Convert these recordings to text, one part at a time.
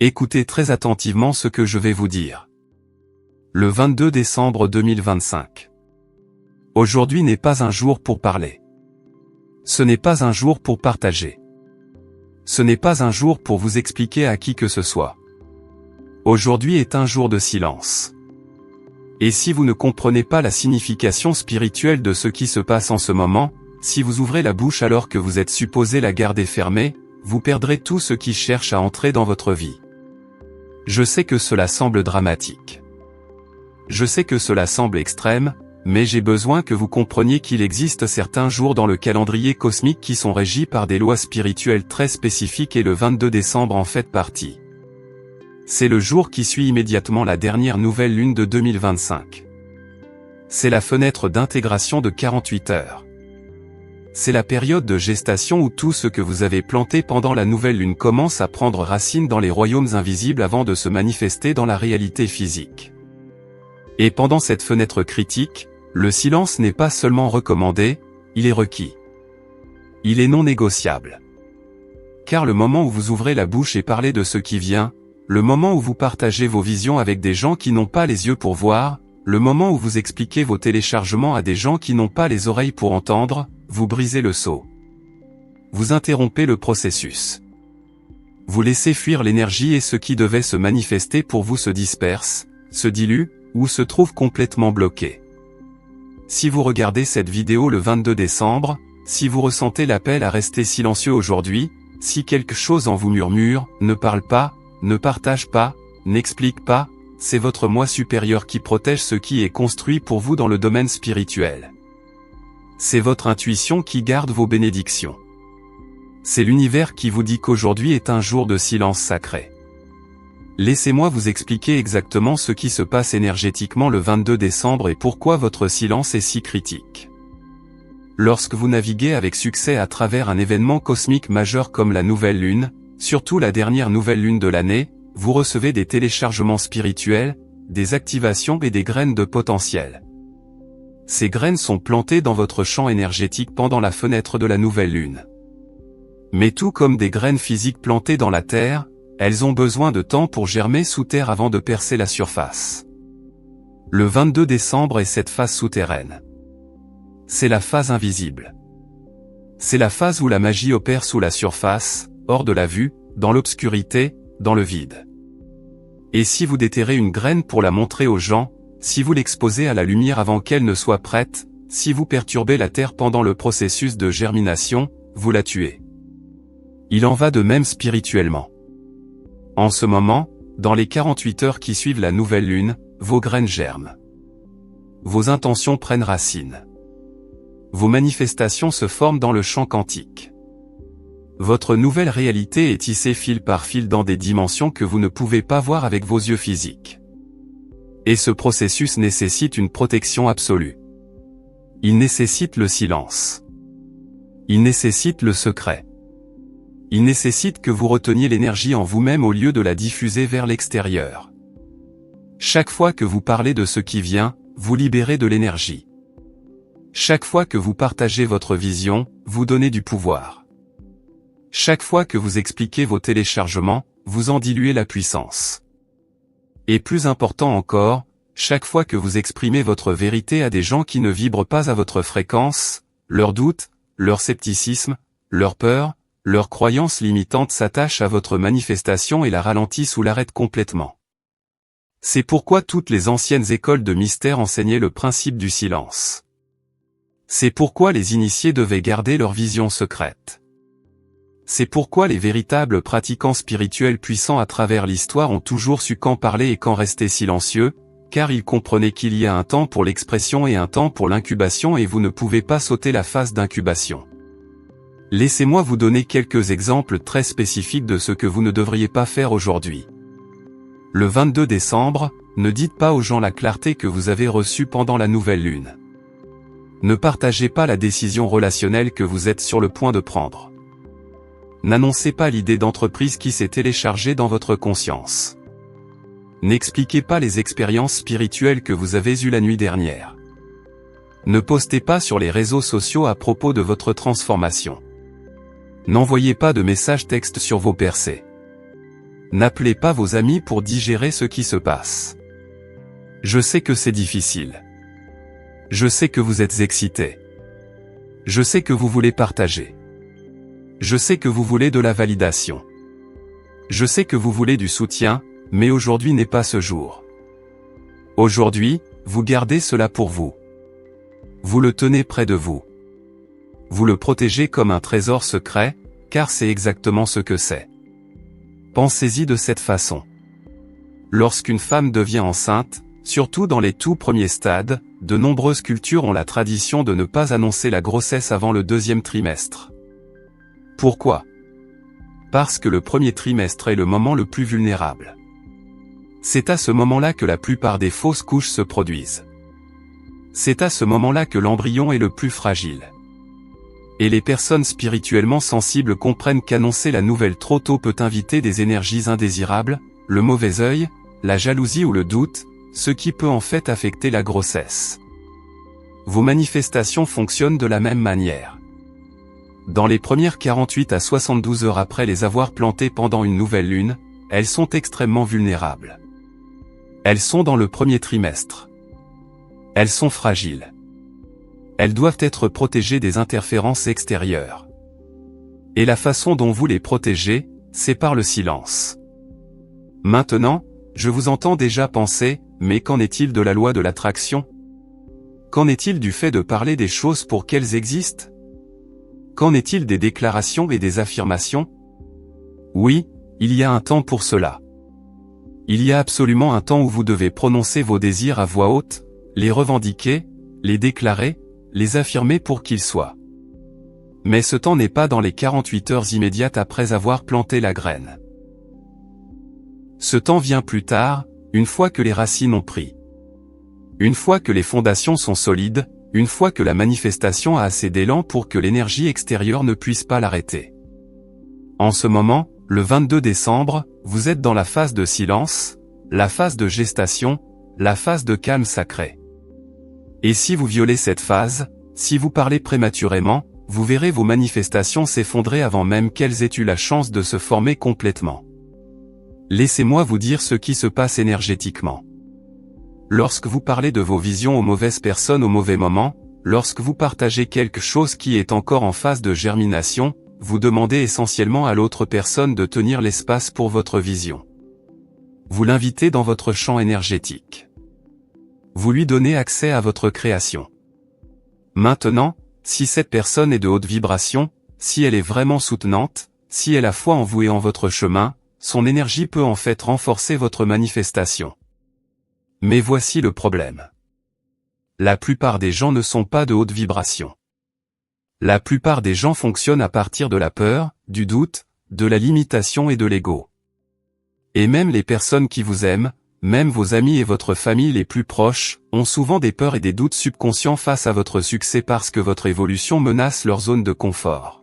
Écoutez très attentivement ce que je vais vous dire. Le 22 décembre 2025. Aujourd'hui n'est pas un jour pour parler. Ce n'est pas un jour pour partager. Ce n'est pas un jour pour vous expliquer à qui que ce soit. Aujourd'hui est un jour de silence. Et si vous ne comprenez pas la signification spirituelle de ce qui se passe en ce moment, si vous ouvrez la bouche alors que vous êtes supposé la garder fermée, vous perdrez tout ce qui cherche à entrer dans votre vie. Je sais que cela semble dramatique. Je sais que cela semble extrême, mais j'ai besoin que vous compreniez qu'il existe certains jours dans le calendrier cosmique qui sont régis par des lois spirituelles très spécifiques et le 22 décembre en fait partie. C'est le jour qui suit immédiatement la dernière nouvelle lune de 2025. C'est la fenêtre d'intégration de 48 heures. C'est la période de gestation où tout ce que vous avez planté pendant la nouvelle lune commence à prendre racine dans les royaumes invisibles avant de se manifester dans la réalité physique. Et pendant cette fenêtre critique, le silence n'est pas seulement recommandé, il est requis. Il est non négociable. Car le moment où vous ouvrez la bouche et parlez de ce qui vient, le moment où vous partagez vos visions avec des gens qui n'ont pas les yeux pour voir, le moment où vous expliquez vos téléchargements à des gens qui n'ont pas les oreilles pour entendre, vous brisez le sceau. Vous interrompez le processus. Vous laissez fuir l'énergie et ce qui devait se manifester pour vous se disperse, se dilue, ou se trouve complètement bloqué. Si vous regardez cette vidéo le 22 décembre, si vous ressentez l'appel à rester silencieux aujourd'hui, si quelque chose en vous murmure, ne parle pas, ne partage pas, n'explique pas, c'est votre moi supérieur qui protège ce qui est construit pour vous dans le domaine spirituel. C'est votre intuition qui garde vos bénédictions. C'est l'univers qui vous dit qu'aujourd'hui est un jour de silence sacré. Laissez-moi vous expliquer exactement ce qui se passe énergétiquement le 22 décembre et pourquoi votre silence est si critique. Lorsque vous naviguez avec succès à travers un événement cosmique majeur comme la nouvelle lune, surtout la dernière nouvelle lune de l'année, vous recevez des téléchargements spirituels, des activations et des graines de potentiel. Ces graines sont plantées dans votre champ énergétique pendant la fenêtre de la nouvelle lune. Mais tout comme des graines physiques plantées dans la terre, elles ont besoin de temps pour germer sous terre avant de percer la surface. Le 22 décembre est cette phase souterraine. C'est la phase invisible. C'est la phase où la magie opère sous la surface, hors de la vue, dans l'obscurité, dans le vide. Et si vous déterrez une graine pour la montrer aux gens, si vous l'exposez à la lumière avant qu'elle ne soit prête, si vous perturbez la terre pendant le processus de germination, vous la tuez. Il en va de même spirituellement. En ce moment, dans les 48 heures qui suivent la nouvelle lune, vos graines germent. Vos intentions prennent racine. Vos manifestations se forment dans le champ quantique. Votre nouvelle réalité est tissée fil par fil dans des dimensions que vous ne pouvez pas voir avec vos yeux physiques. Et ce processus nécessite une protection absolue. Il nécessite le silence. Il nécessite le secret. Il nécessite que vous reteniez l'énergie en vous-même au lieu de la diffuser vers l'extérieur. Chaque fois que vous parlez de ce qui vient, vous libérez de l'énergie. Chaque fois que vous partagez votre vision, vous donnez du pouvoir. Chaque fois que vous expliquez vos téléchargements, vous en diluez la puissance. Et plus important encore, chaque fois que vous exprimez votre vérité à des gens qui ne vibrent pas à votre fréquence, leurs doutes, leur scepticisme, leur peur, leurs croyances limitantes s'attachent à votre manifestation et la ralentissent ou l'arrêtent complètement. C'est pourquoi toutes les anciennes écoles de mystère enseignaient le principe du silence. C'est pourquoi les initiés devaient garder leur vision secrète. C'est pourquoi les véritables pratiquants spirituels puissants à travers l'histoire ont toujours su quand parler et quand rester silencieux, car ils comprenaient qu'il y a un temps pour l'expression et un temps pour l'incubation et vous ne pouvez pas sauter la phase d'incubation. Laissez-moi vous donner quelques exemples très spécifiques de ce que vous ne devriez pas faire aujourd'hui. Le 22 décembre, ne dites pas aux gens la clarté que vous avez reçue pendant la nouvelle lune. Ne partagez pas la décision relationnelle que vous êtes sur le point de prendre. N'annoncez pas l'idée d'entreprise qui s'est téléchargée dans votre conscience. N'expliquez pas les expériences spirituelles que vous avez eues la nuit dernière. Ne postez pas sur les réseaux sociaux à propos de votre transformation. N'envoyez pas de messages textes sur vos percées. N'appelez pas vos amis pour digérer ce qui se passe. Je sais que c'est difficile. Je sais que vous êtes excité. Je sais que vous voulez partager. Je sais que vous voulez de la validation. Je sais que vous voulez du soutien, mais aujourd'hui n'est pas ce jour. Aujourd'hui, vous gardez cela pour vous. Vous le tenez près de vous. Vous le protégez comme un trésor secret, car c'est exactement ce que c'est. Pensez-y de cette façon. Lorsqu'une femme devient enceinte, surtout dans les tout premiers stades, de nombreuses cultures ont la tradition de ne pas annoncer la grossesse avant le 2e trimestre. Pourquoi? Parce que le 1er trimestre est le moment le plus vulnérable. C'est à ce moment-là que la plupart des fausses couches se produisent. C'est à ce moment-là que l'embryon est le plus fragile. Et les personnes spirituellement sensibles comprennent qu'annoncer la nouvelle trop tôt peut inviter des énergies indésirables, le mauvais œil, la jalousie ou le doute, ce qui peut en fait affecter la grossesse. Vos manifestations fonctionnent de la même manière. Dans les premières 48 à 72 heures après les avoir plantées pendant une nouvelle lune, elles sont extrêmement vulnérables. Elles sont dans le 1er trimestre. Elles sont fragiles. Elles doivent être protégées des interférences extérieures. Et la façon dont vous les protégez, c'est par le silence. Maintenant, je vous entends déjà penser, mais qu'en est-il de la loi de l'attraction? Qu'en est-il du fait de parler des choses pour qu'elles existent? Qu'en est-il des déclarations et des affirmations? Oui, il y a un temps pour cela. Il y a absolument un temps où vous devez prononcer vos désirs à voix haute, les revendiquer, les déclarer, les affirmer pour qu'ils soient. Mais ce temps n'est pas dans les 48 heures immédiates après avoir planté la graine. Ce temps vient plus tard, une fois que les racines ont pris. Une fois que les fondations sont solides, une fois que la manifestation a assez d'élan pour que l'énergie extérieure ne puisse pas l'arrêter. En ce moment, le 22 décembre, vous êtes dans la phase de silence, la phase de gestation, la phase de calme sacré. Et si vous violez cette phase, si vous parlez prématurément, vous verrez vos manifestations s'effondrer avant même qu'elles aient eu la chance de se former complètement. Laissez-moi vous dire ce qui se passe énergétiquement. Lorsque vous parlez de vos visions aux mauvaises personnes au mauvais moment, lorsque vous partagez quelque chose qui est encore en phase de germination, vous demandez essentiellement à l'autre personne de tenir l'espace pour votre vision. Vous l'invitez dans votre champ énergétique. Vous lui donnez accès à votre création. Maintenant, si cette personne est de haute vibration, si elle est vraiment soutenante, si elle a foi en vous et en votre chemin, son énergie peut en fait renforcer votre manifestation. Mais voici le problème. La plupart des gens ne sont pas de haute vibration. La plupart des gens fonctionnent à partir de la peur, du doute, de la limitation et de l'ego. Et même les personnes qui vous aiment, même vos amis et votre famille les plus proches, ont souvent des peurs et des doutes subconscients face à votre succès parce que votre évolution menace leur zone de confort.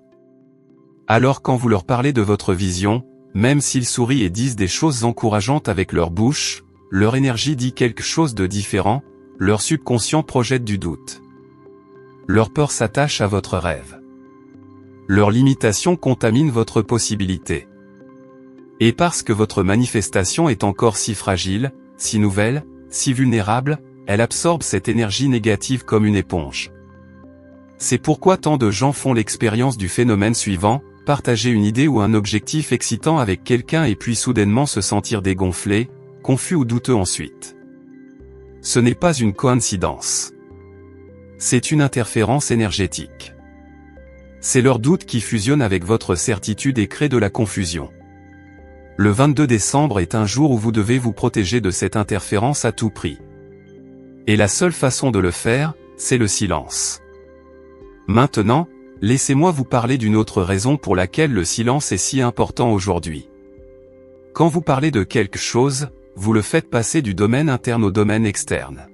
Alors quand vous leur parlez de votre vision, même s'ils sourient et disent des choses encourageantes avec leur bouche, leur énergie dit quelque chose de différent, leur subconscient projette du doute. Leur peur s'attache à votre rêve. Leur limitation contamine votre possibilité. Et parce que votre manifestation est encore si fragile, si nouvelle, si vulnérable, elle absorbe cette énergie négative comme une éponge. C'est pourquoi tant de gens font l'expérience du phénomène suivant, partager une idée ou un objectif excitant avec quelqu'un et puis soudainement se sentir dégonflé, confus ou douteux ensuite. Ce n'est pas une coïncidence. C'est une interférence énergétique. C'est leur doute qui fusionne avec votre certitude et crée de la confusion. Le 22 décembre est un jour où vous devez vous protéger de cette interférence à tout prix. Et la seule façon de le faire, c'est le silence. Maintenant, laissez-moi vous parler d'une autre raison pour laquelle le silence est si important aujourd'hui. Quand vous parlez de quelque chose, vous le faites passer du domaine interne au domaine externe.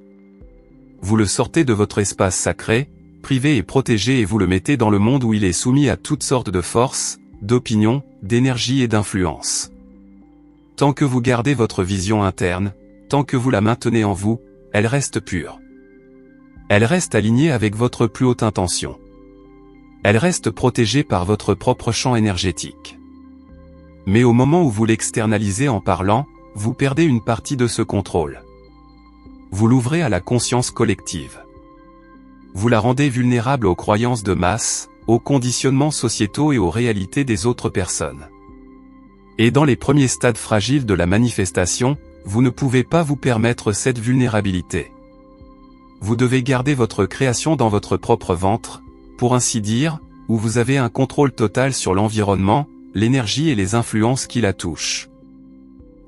Vous le sortez de votre espace sacré, privé et protégé et vous le mettez dans le monde où il est soumis à toutes sortes de forces, d'opinions, d'énergie et d'influence. Tant que vous gardez votre vision interne, tant que vous la maintenez en vous, elle reste pure. Elle reste alignée avec votre plus haute intention. Elle reste protégée par votre propre champ énergétique. Mais au moment où vous l'externalisez en parlant, vous perdez une partie de ce contrôle. Vous l'ouvrez à la conscience collective. Vous la rendez vulnérable aux croyances de masse, aux conditionnements sociétaux et aux réalités des autres personnes. Et dans les premiers stades fragiles de la manifestation, vous ne pouvez pas vous permettre cette vulnérabilité. Vous devez garder votre création dans votre propre ventre, pour ainsi dire, où vous avez un contrôle total sur l'environnement, l'énergie et les influences qui la touchent.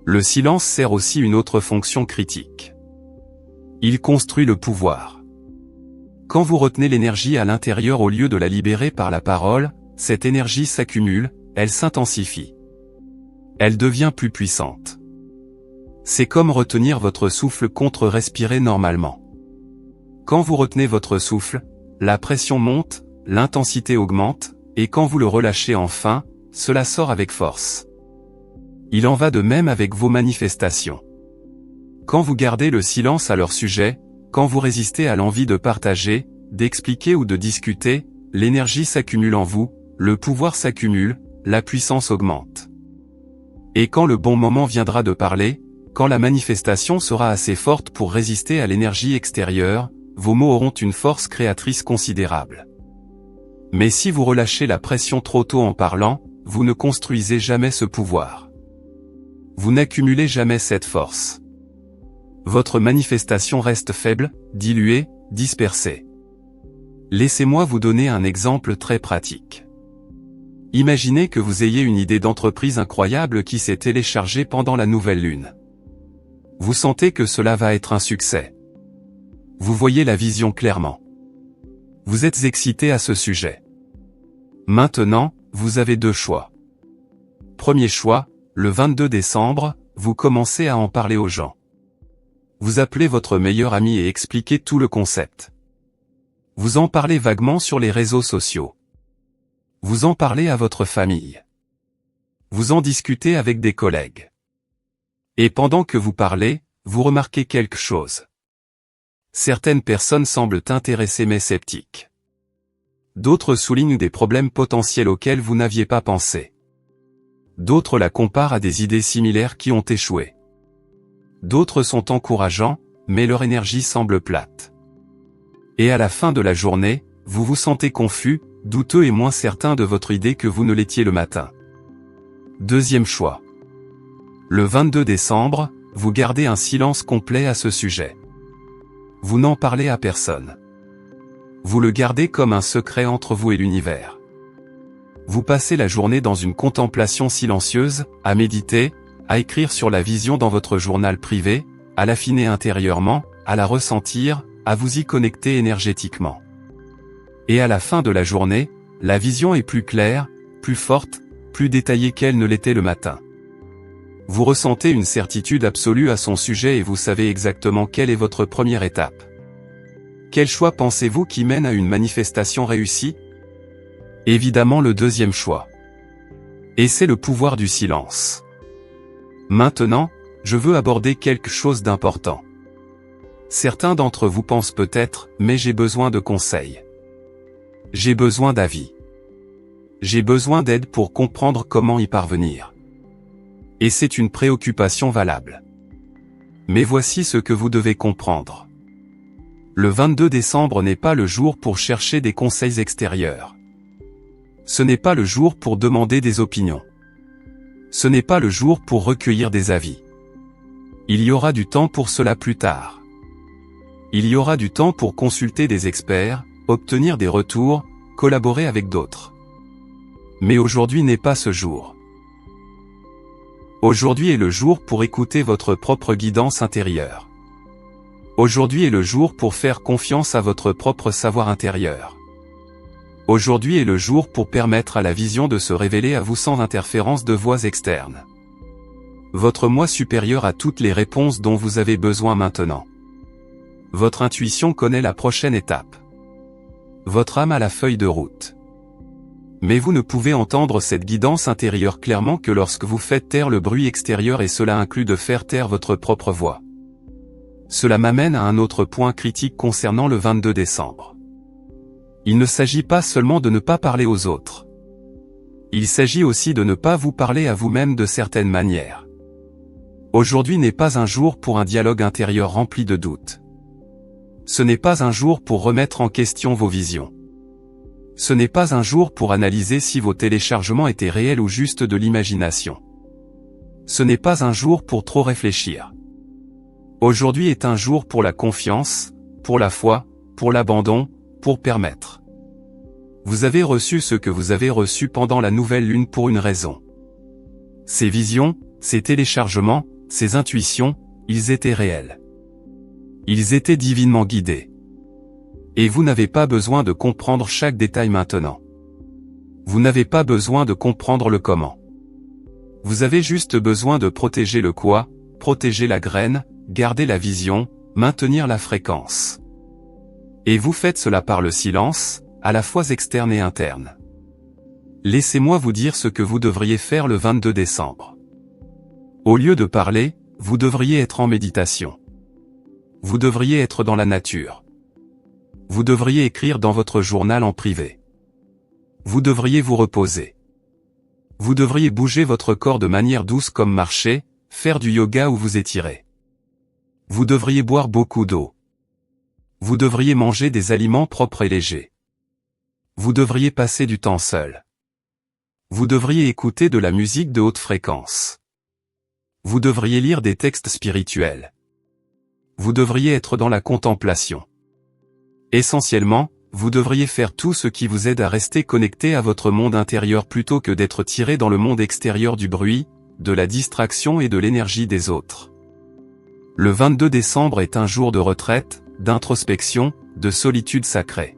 Le silence sert aussi une autre fonction critique. Il construit le pouvoir. Quand vous retenez l'énergie à l'intérieur au lieu de la libérer par la parole, cette énergie s'accumule, elle s'intensifie. Elle devient plus puissante. C'est comme retenir votre souffle contre respirer normalement. Quand vous retenez votre souffle, la pression monte, l'intensité augmente, et quand vous le relâchez enfin, cela sort avec force. Il en va de même avec vos manifestations. Quand vous gardez le silence à leur sujet, quand vous résistez à l'envie de partager, d'expliquer ou de discuter, l'énergie s'accumule en vous, le pouvoir s'accumule, la puissance augmente. Et quand le bon moment viendra de parler, quand la manifestation sera assez forte pour résister à l'énergie extérieure, vos mots auront une force créatrice considérable. Mais si vous relâchez la pression trop tôt en parlant, vous ne construisez jamais ce pouvoir. Vous n'accumulez jamais cette force. Votre manifestation reste faible, diluée, dispersée. Laissez-moi vous donner un exemple très pratique. Imaginez que vous ayez une idée d'entreprise incroyable qui s'est téléchargée pendant la nouvelle lune. Vous sentez que cela va être un succès. Vous voyez la vision clairement. Vous êtes excité à ce sujet. Maintenant, vous avez deux choix. Premier choix, le 22 décembre, vous commencez à en parler aux gens. Vous appelez votre meilleur ami et expliquez tout le concept. Vous en parlez vaguement sur les réseaux sociaux. Vous en parlez à votre famille. Vous en discutez avec des collègues. Et pendant que vous parlez, vous remarquez quelque chose. Certaines personnes semblent intéressées mais sceptiques. D'autres soulignent des problèmes potentiels auxquels vous n'aviez pas pensé. D'autres la comparent à des idées similaires qui ont échoué. D'autres sont encourageants, mais leur énergie semble plate. Et à la fin de la journée, vous vous sentez confus, douteux et moins certain de votre idée que vous ne l'étiez le matin. Deuxième choix. Le 22 décembre, vous gardez un silence complet à ce sujet. Vous n'en parlez à personne. Vous le gardez comme un secret entre vous et l'univers. Vous passez la journée dans une contemplation silencieuse, à méditer, à écrire sur la vision dans votre journal privé, à l'affiner intérieurement, à la ressentir, à vous y connecter énergétiquement. Et à la fin de la journée, la vision est plus claire, plus forte, plus détaillée qu'elle ne l'était le matin. Vous ressentez une certitude absolue à son sujet et vous savez exactement quelle est votre première étape. Quel choix pensez-vous qui mène à une manifestation réussie? Évidemment le deuxième choix. Et c'est le pouvoir du silence. Maintenant, je veux aborder quelque chose d'important. Certains d'entre vous pensent peut-être, mais j'ai besoin de conseils. J'ai besoin d'avis. J'ai besoin d'aide pour comprendre comment y parvenir. Et c'est une préoccupation valable. Mais voici ce que vous devez comprendre. Le 22 décembre n'est pas le jour pour chercher des conseils extérieurs. Ce n'est pas le jour pour demander des opinions. Ce n'est pas le jour pour recueillir des avis. Il y aura du temps pour cela plus tard. Il y aura du temps pour consulter des experts, obtenir des retours, collaborer avec d'autres. Mais aujourd'hui n'est pas ce jour. Aujourd'hui est le jour pour écouter votre propre guidance intérieure. Aujourd'hui est le jour pour faire confiance à votre propre savoir intérieur. Aujourd'hui est le jour pour permettre à la vision de se révéler à vous sans interférence de voix externes. Votre moi supérieur a toutes les réponses dont vous avez besoin maintenant. Votre intuition connaît la prochaine étape. Votre âme a la feuille de route. Mais vous ne pouvez entendre cette guidance intérieure clairement que lorsque vous faites taire le bruit extérieur et cela inclut de faire taire votre propre voix. Cela m'amène à un autre point critique concernant le 22 décembre. Il ne s'agit pas seulement de ne pas parler aux autres. Il s'agit aussi de ne pas vous parler à vous-même de certaines manières. Aujourd'hui n'est pas un jour pour un dialogue intérieur rempli de doutes. Ce n'est pas un jour pour remettre en question vos visions. Ce n'est pas un jour pour analyser si vos téléchargements étaient réels ou juste de l'imagination. Ce n'est pas un jour pour trop réfléchir. Aujourd'hui est un jour pour la confiance, pour la foi, pour l'abandon, pour permettre. Vous avez reçu ce que vous avez reçu pendant la nouvelle lune pour une raison. Ces visions, ces téléchargements, ces intuitions, ils étaient réels. Ils étaient divinement guidés. Et vous n'avez pas besoin de comprendre chaque détail maintenant. Vous n'avez pas besoin de comprendre le comment. Vous avez juste besoin de protéger le quoi, protéger la graine, garder la vision, maintenir la fréquence. Et vous faites cela par le silence, à la fois externe et interne. Laissez-moi vous dire ce que vous devriez faire le 22 décembre. Au lieu de parler, vous devriez être en méditation. Vous devriez être dans la nature. Vous devriez écrire dans votre journal en privé. Vous devriez vous reposer. Vous devriez bouger votre corps de manière douce comme marcher, faire du yoga ou vous étirer. Vous devriez boire beaucoup d'eau. Vous devriez manger des aliments propres et légers. Vous devriez passer du temps seul. Vous devriez écouter de la musique de haute fréquence. Vous devriez lire des textes spirituels. Vous devriez être dans la contemplation. Essentiellement, vous devriez faire tout ce qui vous aide à rester connecté à votre monde intérieur plutôt que d'être tiré dans le monde extérieur du bruit, de la distraction et de l'énergie des autres. Le 22 décembre est un jour de retraite, d'introspection, de solitude sacrée.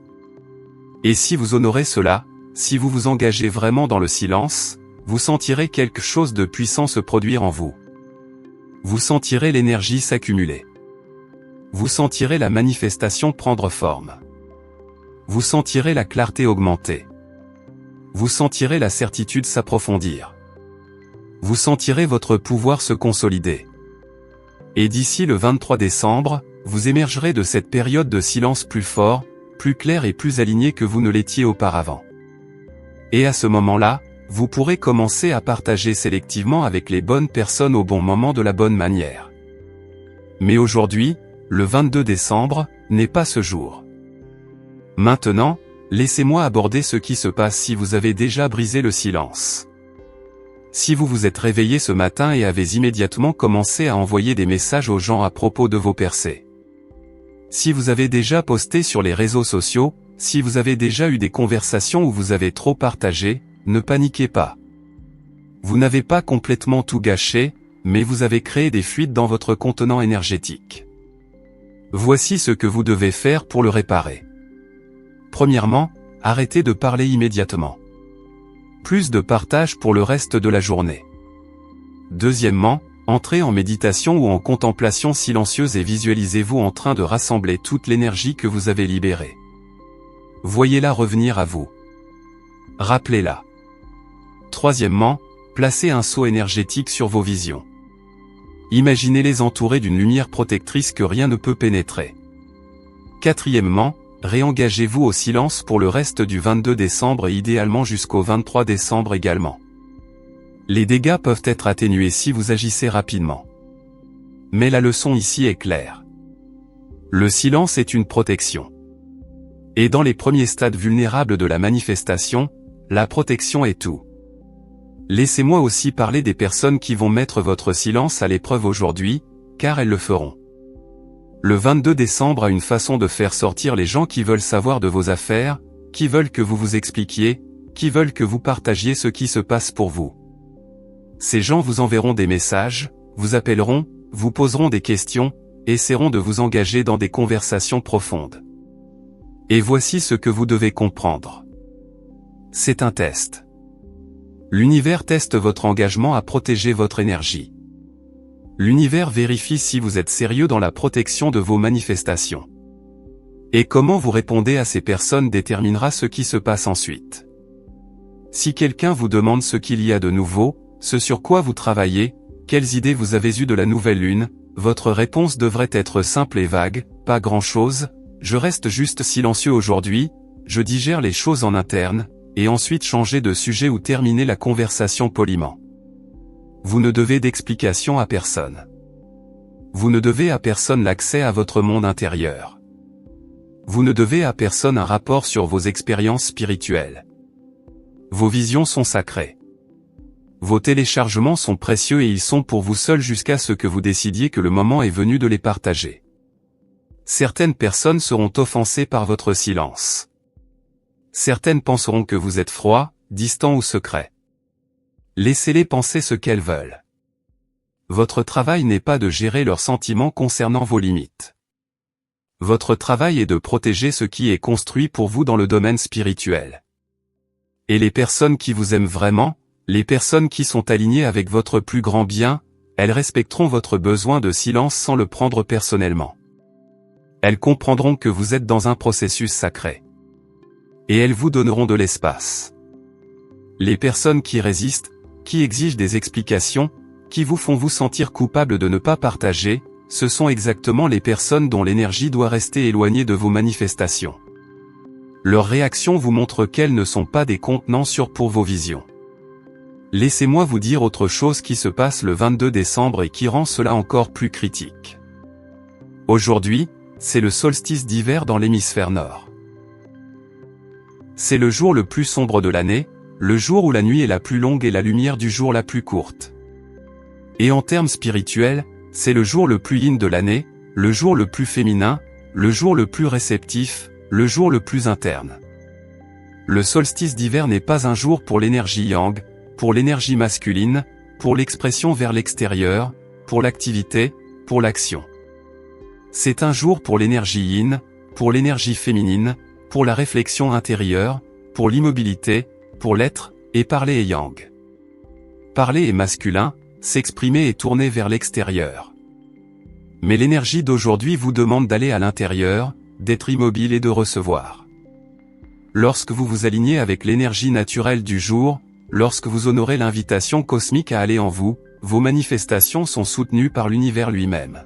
Et si vous honorez cela, si vous vous engagez vraiment dans le silence, vous sentirez quelque chose de puissant se produire en vous. Vous sentirez l'énergie s'accumuler. Vous sentirez la manifestation prendre forme. Vous sentirez la clarté augmenter. Vous sentirez la certitude s'approfondir. Vous sentirez votre pouvoir se consolider. Et d'ici le 23 décembre, vous émergerez de cette période de silence plus fort, plus clair et plus aligné que vous ne l'étiez auparavant. Et à ce moment-là, vous pourrez commencer à partager sélectivement avec les bonnes personnes au bon moment de la bonne manière. Mais aujourd'hui, le 22 décembre, n'est pas ce jour. Maintenant, laissez-moi aborder ce qui se passe si vous avez déjà brisé le silence. Si vous vous êtes réveillé ce matin et avez immédiatement commencé à envoyer des messages aux gens à propos de vos percées. Si vous avez déjà posté sur les réseaux sociaux, si vous avez déjà eu des conversations où vous avez trop partagé, ne paniquez pas. Vous n'avez pas complètement tout gâché, mais vous avez créé des fuites dans votre contenant énergétique. Voici ce que vous devez faire pour le réparer. Premièrement, arrêtez de parler immédiatement. Plus de partage pour le reste de la journée. Deuxièmement, entrez en méditation ou en contemplation silencieuse et visualisez-vous en train de rassembler toute l'énergie que vous avez libérée. Voyez-la revenir à vous. Rappelez-la. Troisièmement, placez un sceau énergétique sur vos visions. Imaginez-les entourés d'une lumière protectrice que rien ne peut pénétrer. Quatrièmement, réengagez-vous au silence pour le reste du 22 décembre et idéalement jusqu'au 23 décembre également. Les dégâts peuvent être atténués si vous agissez rapidement. Mais la leçon ici est claire. Le silence est une protection. Et dans les premiers stades vulnérables de la manifestation, la protection est tout. Laissez-moi aussi parler des personnes qui vont mettre votre silence à l'épreuve aujourd'hui, car elles le feront. Le 22 décembre a une façon de faire sortir les gens qui veulent savoir de vos affaires, qui veulent que vous vous expliquiez, qui veulent que vous partagiez ce qui se passe pour vous. Ces gens vous enverront des messages, vous appelleront, vous poseront des questions, essaieront de vous engager dans des conversations profondes. Et voici ce que vous devez comprendre. C'est un test. L'univers teste votre engagement à protéger votre énergie. L'univers vérifie si vous êtes sérieux dans la protection de vos manifestations. Et comment vous répondez à ces personnes déterminera ce qui se passe ensuite. Si quelqu'un vous demande ce qu'il y a de nouveau, ce sur quoi vous travaillez, quelles idées vous avez eues de la nouvelle lune, votre réponse devrait être simple et vague, pas grand-chose, je reste juste silencieux aujourd'hui, je digère les choses en interne, et ensuite changer de sujet ou terminer la conversation poliment. Vous ne devez d'explication à personne. Vous ne devez à personne l'accès à votre monde intérieur. Vous ne devez à personne un rapport sur vos expériences spirituelles. Vos visions sont sacrées. Vos téléchargements sont précieux et ils sont pour vous seuls jusqu'à ce que vous décidiez que le moment est venu de les partager. Certaines personnes seront offensées par votre silence. Certaines penseront que vous êtes froid, distant ou secret. Laissez-les penser ce qu'elles veulent. Votre travail n'est pas de gérer leurs sentiments concernant vos limites. Votre travail est de protéger ce qui est construit pour vous dans le domaine spirituel. Et les personnes qui vous aiment vraiment, les personnes qui sont alignées avec votre plus grand bien, elles respecteront votre besoin de silence sans le prendre personnellement. Elles comprendront que vous êtes dans un processus sacré. Et elles vous donneront de l'espace. Les personnes qui résistent, qui exigent des explications, qui vous font vous sentir coupable de ne pas partager, ce sont exactement les personnes dont l'énergie doit rester éloignée de vos manifestations. Leurs réactions vous montrent qu'elles ne sont pas des contenants sûrs pour vos visions. Laissez-moi vous dire autre chose qui se passe le 22 décembre et qui rend cela encore plus critique. Aujourd'hui, c'est le solstice d'hiver dans l'hémisphère nord. C'est le jour le plus sombre de l'année, le jour où la nuit est la plus longue et la lumière du jour la plus courte. Et en termes spirituels, c'est le jour le plus yin de l'année, le jour le plus féminin, le jour le plus réceptif, le jour le plus interne. Le solstice d'hiver n'est pas un jour pour l'énergie yang, pour l'énergie masculine, pour l'expression vers l'extérieur, pour l'activité, pour l'action. C'est un jour pour l'énergie yin, pour l'énergie féminine, pour la réflexion intérieure, pour l'immobilité, pour l'être, et parler est yang. Parler est masculin, s'exprimer est tourner vers l'extérieur. Mais l'énergie d'aujourd'hui vous demande d'aller à l'intérieur, d'être immobile et de recevoir. Lorsque vous vous alignez avec l'énergie naturelle du jour, lorsque vous honorez l'invitation cosmique à aller en vous, vos manifestations sont soutenues par l'univers lui-même.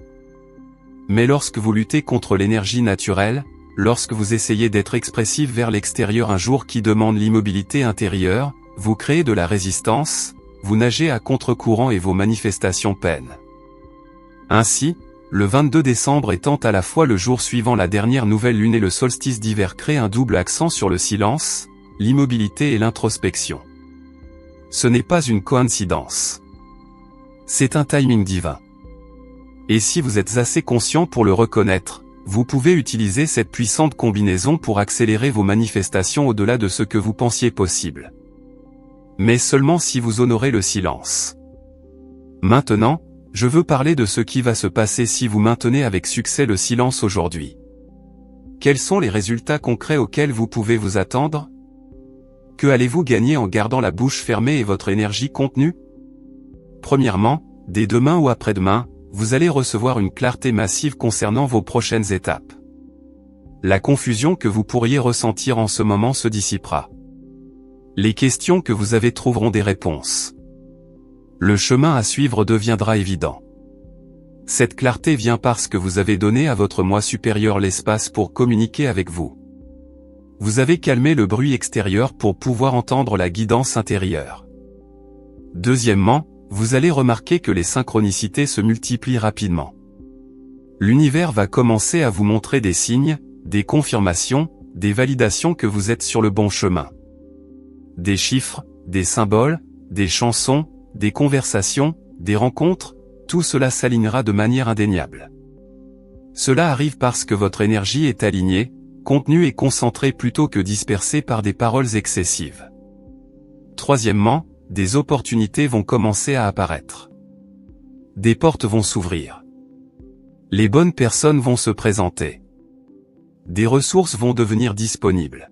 Mais lorsque vous luttez contre l'énergie naturelle, lorsque vous essayez d'être expressif vers l'extérieur un jour qui demande l'immobilité intérieure, vous créez de la résistance, vous nagez à contre-courant et vos manifestations peinent. Ainsi, le 22 décembre étant à la fois le jour suivant la dernière nouvelle lune et le solstice d'hiver crée un double accent sur le silence, l'immobilité et l'introspection. Ce n'est pas une coïncidence. C'est un timing divin. Et si vous êtes assez conscient pour le reconnaître, vous pouvez utiliser cette puissante combinaison pour accélérer vos manifestations au-delà de ce que vous pensiez possible. Mais seulement si vous honorez le silence. Maintenant, je veux parler de ce qui va se passer si vous maintenez avec succès le silence aujourd'hui. Quels sont les résultats concrets auxquels vous pouvez vous attendre ? Que allez-vous gagner en gardant la bouche fermée et votre énergie contenue ? Premièrement, dès demain ou après-demain, vous allez recevoir une clarté massive concernant vos prochaines étapes. La confusion que vous pourriez ressentir en ce moment se dissipera. Les questions que vous avez trouveront des réponses. Le chemin à suivre deviendra évident. Cette clarté vient parce que vous avez donné à votre moi supérieur l'espace pour communiquer avec vous. Vous avez calmé le bruit extérieur pour pouvoir entendre la guidance intérieure. Deuxièmement, vous allez remarquer que les synchronicités se multiplient rapidement. L'univers va commencer à vous montrer des signes, des confirmations, des validations que vous êtes sur le bon chemin. Des chiffres, des symboles, des chansons, des conversations, des rencontres, tout cela s'alignera de manière indéniable. Cela arrive parce que votre énergie est alignée, contenue et concentrée plutôt que dispersée par des paroles excessives. Troisièmement, des opportunités vont commencer à apparaître. Des portes vont s'ouvrir. Les bonnes personnes vont se présenter. Des ressources vont devenir disponibles.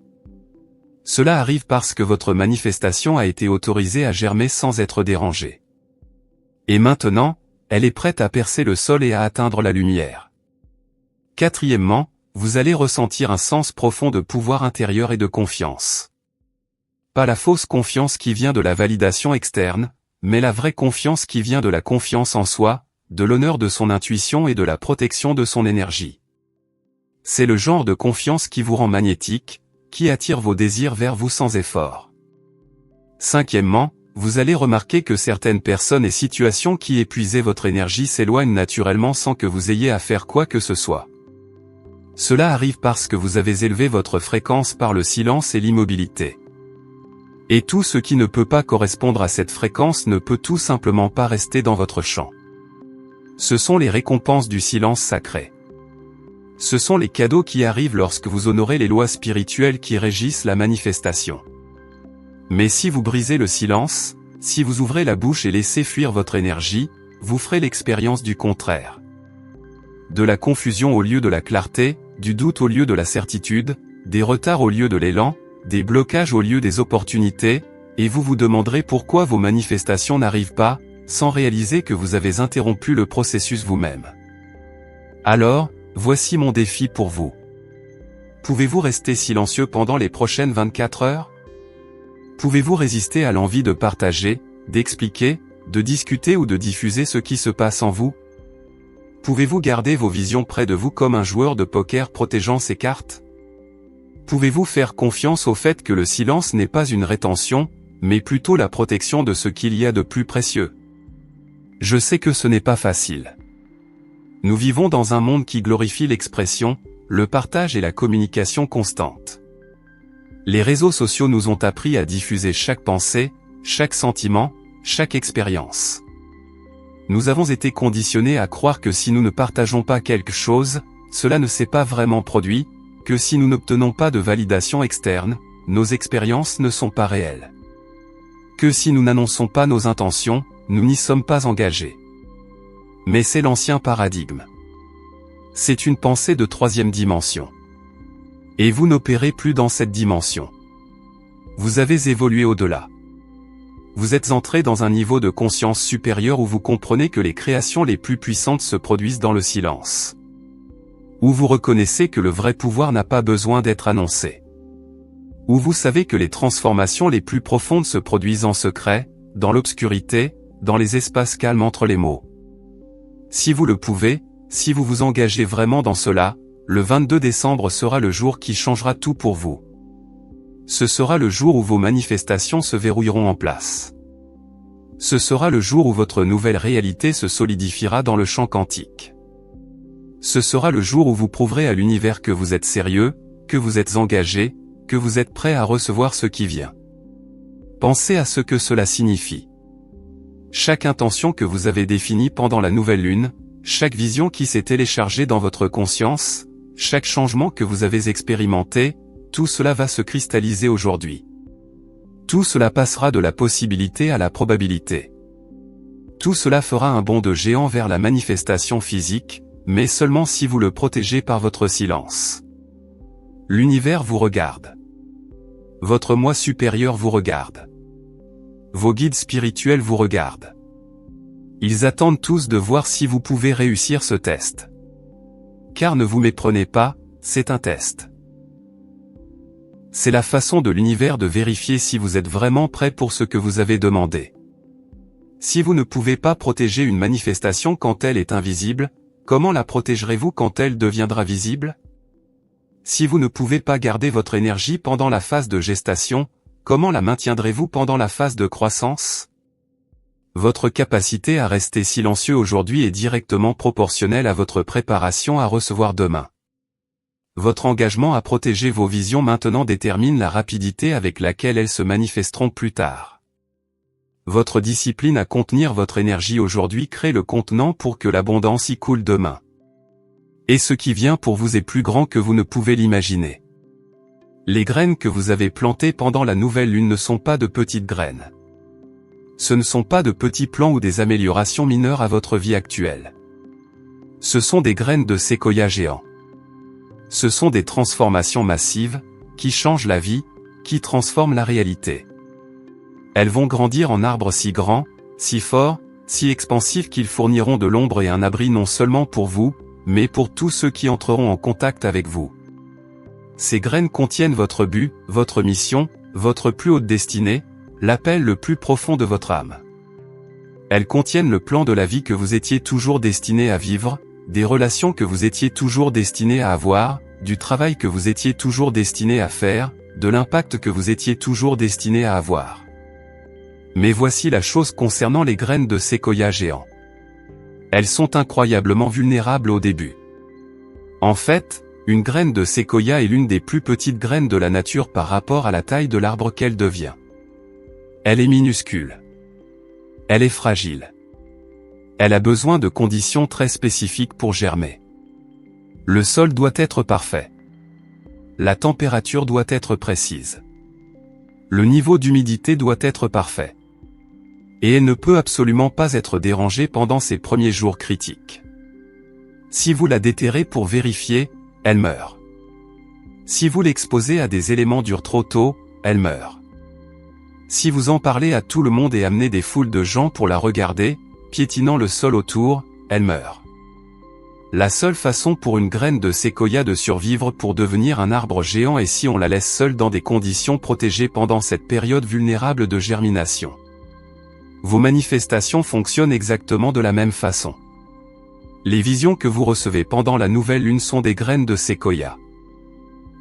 Cela arrive parce que votre manifestation a été autorisée à germer sans être dérangée. Et maintenant, elle est prête à percer le sol et à atteindre la lumière. Quatrièmement, vous allez ressentir un sens profond de pouvoir intérieur et de confiance. Pas la fausse confiance qui vient de la validation externe, mais la vraie confiance qui vient de la confiance en soi, de l'honneur de son intuition et de la protection de son énergie. C'est le genre de confiance qui vous rend magnétique, qui attire vos désirs vers vous sans effort. Cinquièmement, vous allez remarquer que certaines personnes et situations qui épuisaient votre énergie s'éloignent naturellement sans que vous ayez à faire quoi que ce soit. Cela arrive parce que vous avez élevé votre fréquence par le silence et l'immobilité. Et tout ce qui ne peut pas correspondre à cette fréquence ne peut tout simplement pas rester dans votre champ. Ce sont les récompenses du silence sacré. Ce sont les cadeaux qui arrivent lorsque vous honorez les lois spirituelles qui régissent la manifestation. Mais si vous brisez le silence, si vous ouvrez la bouche et laissez fuir votre énergie, vous ferez l'expérience du contraire. De la confusion au lieu de la clarté, du doute au lieu de la certitude, des retards au lieu de l'élan, des blocages au lieu des opportunités, et vous vous demanderez pourquoi vos manifestations n'arrivent pas, sans réaliser que vous avez interrompu le processus vous-même. Alors, voici mon défi pour vous. Pouvez-vous rester silencieux pendant les prochaines 24 heures? Pouvez-vous résister à l'envie de partager, d'expliquer, de discuter ou de diffuser ce qui se passe en vous? Pouvez-vous garder vos visions près de vous comme un joueur de poker protégeant ses cartes? Pouvez-vous faire confiance au fait que le silence n'est pas une rétention, mais plutôt la protection de ce qu'il y a de plus précieux? Je sais que ce n'est pas facile. Nous vivons dans un monde qui glorifie l'expression, le partage et la communication constante. Les réseaux sociaux nous ont appris à diffuser chaque pensée, chaque sentiment, chaque expérience. Nous avons été conditionnés à croire que si nous ne partageons pas quelque chose, cela ne s'est pas vraiment produit, que si nous n'obtenons pas de validation externe, nos expériences ne sont pas réelles. Que si nous n'annonçons pas nos intentions, nous n'y sommes pas engagés. Mais c'est l'ancien paradigme. C'est une pensée de troisième dimension. Et vous n'opérez plus dans cette dimension. Vous avez évolué au-delà. Vous êtes entré dans un niveau de conscience supérieur où vous comprenez que les créations les plus puissantes se produisent dans le silence. Où vous reconnaissez que le vrai pouvoir n'a pas besoin d'être annoncé. Où vous savez que les transformations les plus profondes se produisent en secret, dans l'obscurité, dans les espaces calmes entre les mots. Si vous le pouvez, si vous vous engagez vraiment dans cela, le 22 décembre sera le jour qui changera tout pour vous. Ce sera le jour où vos manifestations se verrouilleront en place. Ce sera le jour où votre nouvelle réalité se solidifiera dans le champ quantique. Ce sera le jour où vous prouverez à l'univers que vous êtes sérieux, que vous êtes engagé, que vous êtes prêt à recevoir ce qui vient. Pensez à ce que cela signifie. Chaque intention que vous avez définie pendant la nouvelle lune, chaque vision qui s'est téléchargée dans votre conscience, chaque changement que vous avez expérimenté, tout cela va se cristalliser aujourd'hui. Tout cela passera de la possibilité à la probabilité. Tout cela fera un bond de géant vers la manifestation physique, mais seulement si vous le protégez par votre silence. L'univers vous regarde. Votre moi supérieur vous regarde. Vos guides spirituels vous regardent. Ils attendent tous de voir si vous pouvez réussir ce test. Car ne vous méprenez pas, c'est un test. C'est la façon de l'univers de vérifier si vous êtes vraiment prêt pour ce que vous avez demandé. Si vous ne pouvez pas protéger une manifestation quand elle est invisible, comment la protégerez-vous quand elle deviendra visible? Si vous ne pouvez pas garder votre énergie pendant la phase de gestation, comment la maintiendrez-vous pendant la phase de croissance? Votre capacité à rester silencieux aujourd'hui est directement proportionnelle à votre préparation à recevoir demain. Votre engagement à protéger vos visions maintenant détermine la rapidité avec laquelle elles se manifesteront plus tard. Votre discipline à contenir votre énergie aujourd'hui crée le contenant pour que l'abondance y coule demain. Et ce qui vient pour vous est plus grand que vous ne pouvez l'imaginer. Les graines que vous avez plantées pendant la nouvelle lune ne sont pas de petites graines. Ce ne sont pas de petits plans ou des améliorations mineures à votre vie actuelle. Ce sont des graines de séquoia géant. Ce sont des transformations massives, qui changent la vie, qui transforment la réalité. Elles vont grandir en arbres si grands, si forts, si expansifs qu'ils fourniront de l'ombre et un abri non seulement pour vous, mais pour tous ceux qui entreront en contact avec vous. Ces graines contiennent votre but, votre mission, votre plus haute destinée, l'appel le plus profond de votre âme. Elles contiennent le plan de la vie que vous étiez toujours destiné à vivre, des relations que vous étiez toujours destiné à avoir, du travail que vous étiez toujours destiné à faire, de l'impact que vous étiez toujours destiné à avoir. Mais voici la chose concernant les graines de séquoia géant. Elles sont incroyablement vulnérables au début. En fait, une graine de séquoia est l'une des plus petites graines de la nature par rapport à la taille de l'arbre qu'elle devient. Elle est minuscule. Elle est fragile. Elle a besoin de conditions très spécifiques pour germer. Le sol doit être parfait. La température doit être précise. Le niveau d'humidité doit être parfait. Et elle ne peut absolument pas être dérangée pendant ces premiers jours critiques. Si vous la déterrez pour vérifier, elle meurt. Si vous l'exposez à des éléments durs trop tôt, elle meurt. Si vous en parlez à tout le monde et amenez des foules de gens pour la regarder, piétinant le sol autour, elle meurt. La seule façon pour une graine de séquoia de survivre pour devenir un arbre géant est si on la laisse seule dans des conditions protégées pendant cette période vulnérable de germination. Vos manifestations fonctionnent exactement de la même façon. Les visions que vous recevez pendant la nouvelle lune sont des graines de séquoia.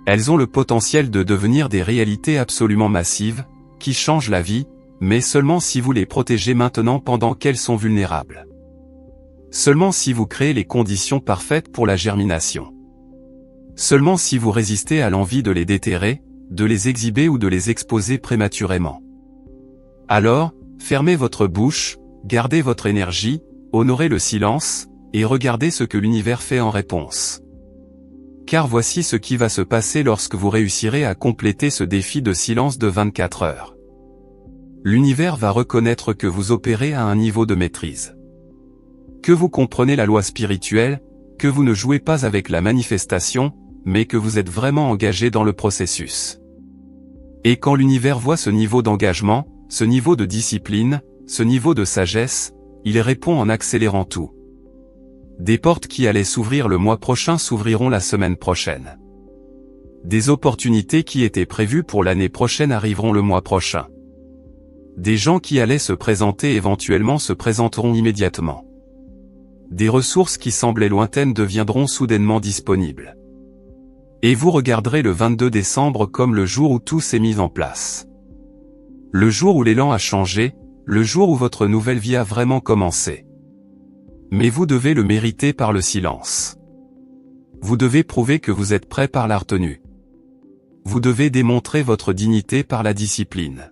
Elles ont le potentiel de devenir des réalités absolument massives, qui changent la vie, mais seulement si vous les protégez maintenant pendant qu'elles sont vulnérables. Seulement si vous créez les conditions parfaites pour la germination. Seulement si vous résistez à l'envie de les déterrer, de les exhiber ou de les exposer prématurément. Alors, fermez votre bouche, gardez votre énergie, honorez le silence, et regardez ce que l'univers fait en réponse. Car voici ce qui va se passer lorsque vous réussirez à compléter ce défi de silence de 24 heures. L'univers va reconnaître que vous opérez à un niveau de maîtrise. Que vous comprenez la loi spirituelle, que vous ne jouez pas avec la manifestation, mais que vous êtes vraiment engagé dans le processus. Et quand l'univers voit ce niveau d'engagement, ce niveau de discipline, ce niveau de sagesse, il répond en accélérant tout. Des portes qui allaient s'ouvrir le mois prochain s'ouvriront la semaine prochaine. Des opportunités qui étaient prévues pour l'année prochaine arriveront le mois prochain. Des gens qui allaient se présenter éventuellement se présenteront immédiatement. Des ressources qui semblaient lointaines deviendront soudainement disponibles. Et vous regarderez le 22 décembre comme le jour où tout s'est mis en place. Le jour où l'élan a changé, le jour où votre nouvelle vie a vraiment commencé. Mais vous devez le mériter par le silence. Vous devez prouver que vous êtes prêt par la retenue. Vous devez démontrer votre dignité par la discipline.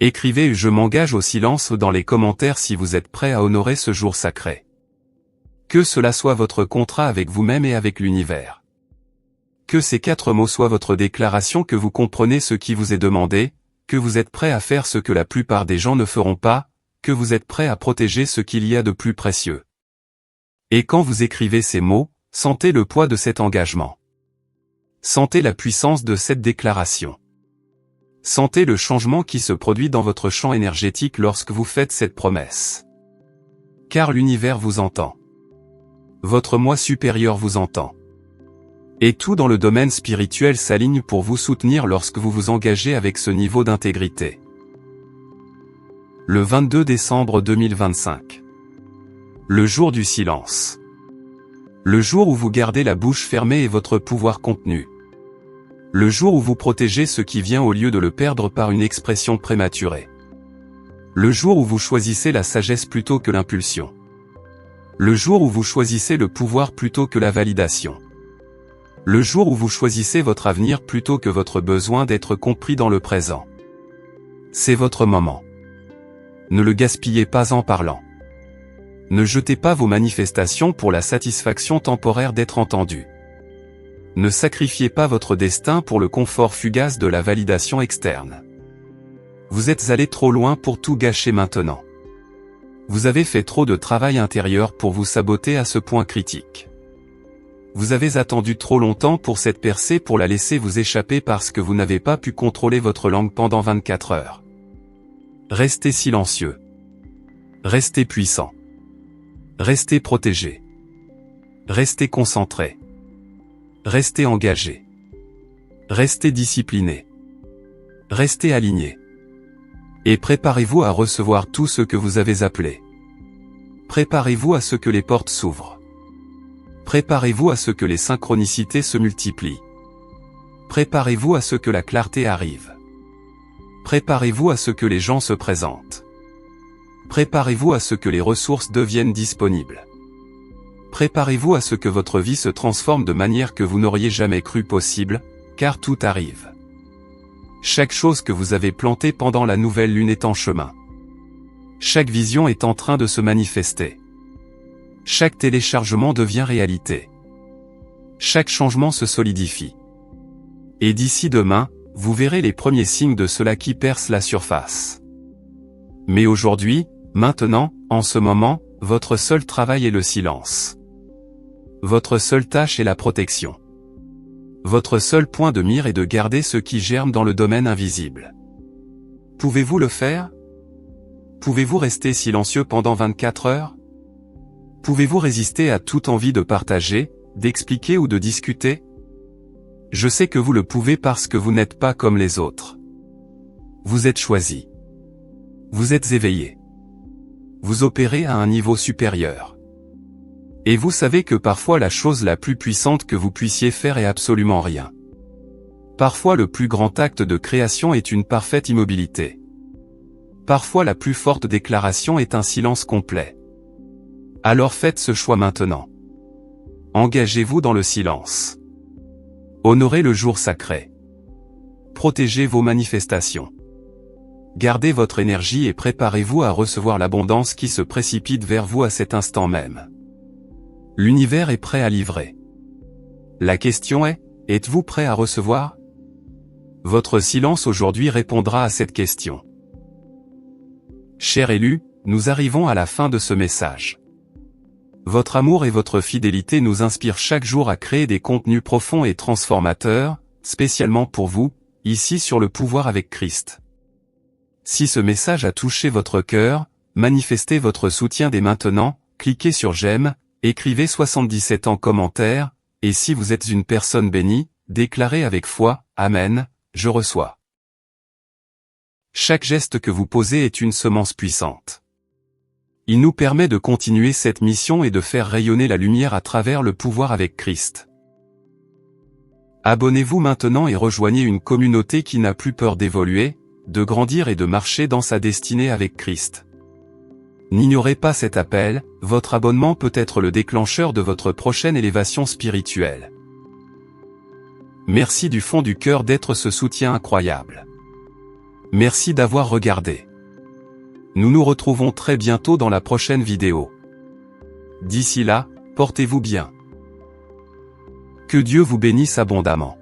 Écrivez « Je m'engage au silence » dans les commentaires si vous êtes prêt à honorer ce jour sacré. Que cela soit votre contrat avec vous-même et avec l'univers. Que ces 4 mots soient votre déclaration que vous comprenez ce qui vous est demandé, que vous êtes prêt à faire ce que la plupart des gens ne feront pas, que vous êtes prêt à protéger ce qu'il y a de plus précieux. Et quand vous écrivez ces mots, sentez le poids de cet engagement. Sentez la puissance de cette déclaration. Sentez le changement qui se produit dans votre champ énergétique lorsque vous faites cette promesse. Car l'univers vous entend. Votre moi supérieur vous entend. Et tout dans le domaine spirituel s'aligne pour vous soutenir lorsque vous vous engagez avec ce niveau d'intégrité. Le 22 décembre 2025. Le jour du silence. Le jour où vous gardez la bouche fermée et votre pouvoir contenu. Le jour où vous protégez ce qui vient au lieu de le perdre par une expression prématurée. Le jour où vous choisissez la sagesse plutôt que l'impulsion. Le jour où vous choisissez le pouvoir plutôt que la validation. Le jour où vous choisissez votre avenir plutôt que votre besoin d'être compris dans le présent. C'est votre moment. Ne le gaspillez pas en parlant. Ne jetez pas vos manifestations pour la satisfaction temporaire d'être entendu. Ne sacrifiez pas votre destin pour le confort fugace de la validation externe. Vous êtes allé trop loin pour tout gâcher maintenant. Vous avez fait trop de travail intérieur pour vous saboter à ce point critique. Vous avez attendu trop longtemps pour cette percée pour la laisser vous échapper parce que vous n'avez pas pu contrôler votre langue pendant 24 heures. Restez silencieux. Restez puissant. Restez protégé. Restez concentré. Restez engagé. Restez discipliné. Restez aligné. Et préparez-vous à recevoir tout ce que vous avez appelé. Préparez-vous à ce que les portes s'ouvrent. Préparez-vous à ce que les synchronicités se multiplient. Préparez-vous à ce que la clarté arrive. Préparez-vous à ce que les gens se présentent. Préparez-vous à ce que les ressources deviennent disponibles. Préparez-vous à ce que votre vie se transforme de manière que vous n'auriez jamais cru possible, car tout arrive. Chaque chose que vous avez plantée pendant la nouvelle lune est en chemin. Chaque vision est en train de se manifester. Chaque téléchargement devient réalité. Chaque changement se solidifie. Et d'ici demain, vous verrez les premiers signes de cela qui percent la surface. Mais aujourd'hui, maintenant, en ce moment, votre seul travail est le silence. Votre seule tâche est la protection. Votre seul point de mire est de garder ce qui germe dans le domaine invisible. Pouvez-vous le faire? Pouvez-vous rester silencieux pendant 24 heures? Pouvez-vous résister à toute envie de partager, d'expliquer ou de discuter? Je sais que vous le pouvez parce que vous n'êtes pas comme les autres. Vous êtes choisi. Vous êtes éveillé. Vous opérez à un niveau supérieur. Et vous savez que parfois la chose la plus puissante que vous puissiez faire est absolument rien. Parfois le plus grand acte de création est une parfaite immobilité. Parfois la plus forte déclaration est un silence complet. Alors faites ce choix maintenant. Engagez-vous dans le silence. Honorez le jour sacré. Protégez vos manifestations. Gardez votre énergie et préparez-vous à recevoir l'abondance qui se précipite vers vous à cet instant même. L'univers est prêt à livrer. La question est, êtes-vous prêt à recevoir? Votre silence aujourd'hui répondra à cette question. Chers élus, nous arrivons à la fin de ce message. Votre amour et votre fidélité nous inspirent chaque jour à créer des contenus profonds et transformateurs, spécialement pour vous, ici sur le pouvoir avec Christ. Si ce message a touché votre cœur, manifestez votre soutien dès maintenant, cliquez sur j'aime, écrivez 77 en commentaire, et si vous êtes une personne bénie, déclarez avec foi, Amen, je reçois. Chaque geste que vous posez est une semence puissante. Il nous permet de continuer cette mission et de faire rayonner la lumière à travers le pouvoir avec Christ. Abonnez-vous maintenant et rejoignez une communauté qui n'a plus peur d'évoluer, de grandir et de marcher dans sa destinée avec Christ. N'ignorez pas cet appel, votre abonnement peut être le déclencheur de votre prochaine élévation spirituelle. Merci du fond du cœur d'être ce soutien incroyable. Merci d'avoir regardé. Nous nous retrouvons très bientôt dans la prochaine vidéo. D'ici là, portez-vous bien. Que Dieu vous bénisse abondamment.